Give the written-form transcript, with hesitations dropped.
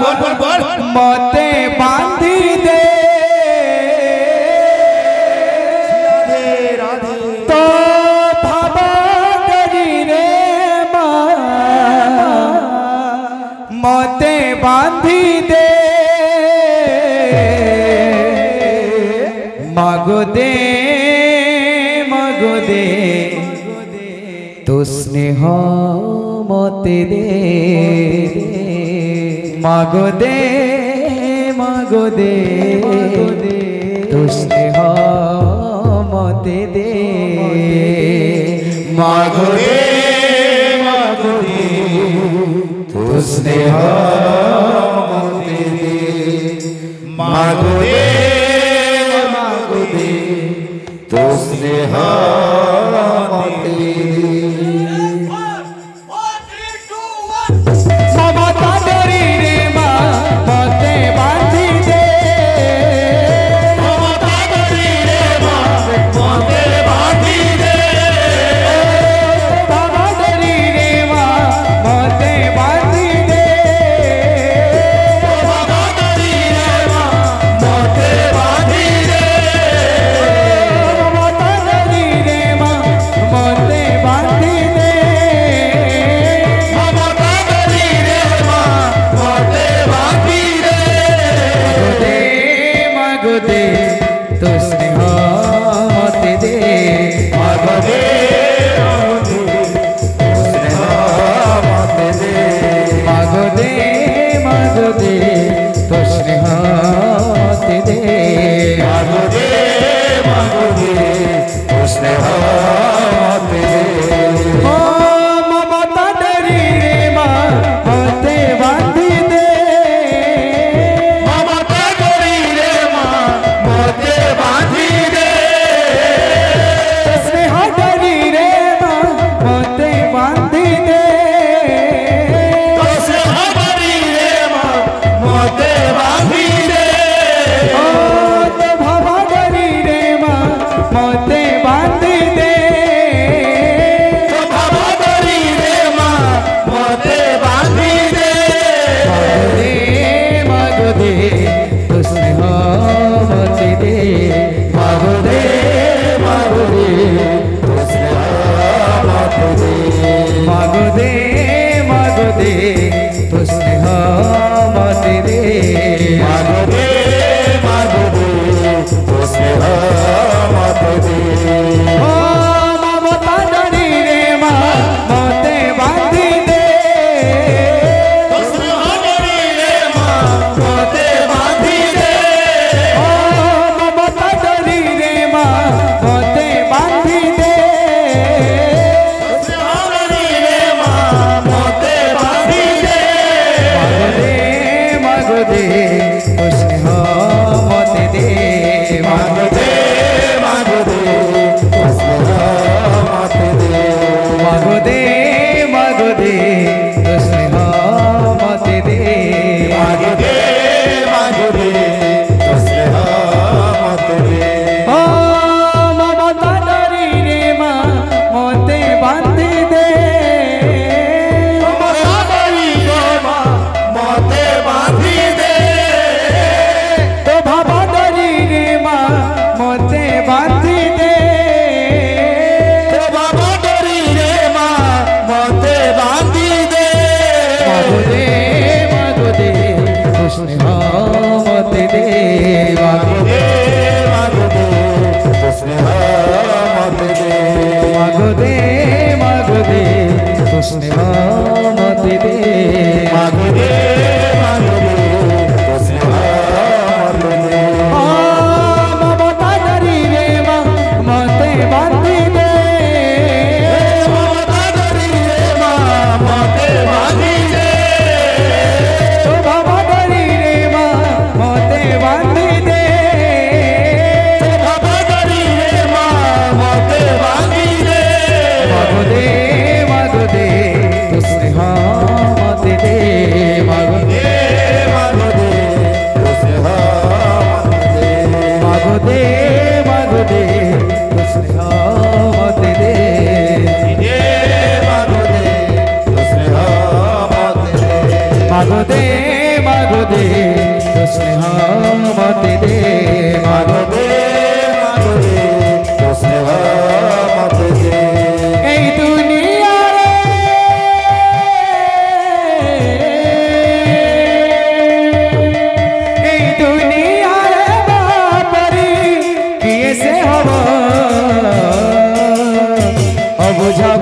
बोल बोल बोल मते बांधी दे तो भावा डरी रे मते बांधी दे मागो दे तो स्नेह मते दे मागो दे तो स्नेह मते दे मागो दे तो स्नेह मते दे मागो दे तो स्नेह मते दे ममता डरी रे माँ मते बांधी दे ममता डरी रे माँ मते बांधी दे ममता डरी रे माँ मते बांधी दे ममता डरी रे माँ मते बांधी दे ममता डरी रे माँ मते बांधी दे दे तो स्नेह मते दे मागो दे स्नेह मते दे मागो दे तो स्नेह मते दे मागो दे तो स्नेह मते दे ओ ममता डरी रे माँ मते बांधी दे ममता डरी रे माँ मते बांधी दे स्नेह डरी रे माँ मते बांधी दे स्नेह डरी रे माँ मते बांधी दे ओ तो भावा डरी रे माँ मते बांधी दे तो भावा डरी रे माँ मते बांधी दे मागो दे तो स्नेह मते दे मागो दे तो स्नेह मते दे मागो दे तो स्नेह मते दे मागो दे तो स्नेह मते दे ओ ममता डरी रे माँ मते बांधी दे तो स्नेह डरी रे माँ मते बांधी दे ओ ममता डरी रे माँ मते बांधी दे तो स्नेह डरी रे माँ मते बांधी दे मागो दे तो स्नेह मते दे मागो दे तो स्नेह मते दे मागो दे तो स्नेह मते दे मागो दे तो स्नेह मते दे ओ ममता डरी रे माँ मते बांधी दे ममता डरी रे माँ मते बांधी दे तो भावा डरी रे माँ मते बांधी दे तो भावा डरी रे माँ मते बांधी दे मागो दे तो स्नेह मते दे मागो दे तो स्नेह मते दे मागो दे तो स्नेह मते दे मागो दे तो स्नेह मते दे ओ ममता डरी रे माँ मते बांधी दे ममता डरी रे माँ मते बांधी दे तो भावा डरी रे माँ मते बांधी दे तो भावा डरी रे माँ मते बांधी दे मागो दे तो स्नेह मते दे मागो दे तो स्नेह मागो दे मागो दे तो स्नेह मते दे मागो दे तो स्नेह मते दे এই দুনিয়ারে এই দুনিয়ারে বাপরি কিয়ে সে হব অবুঝা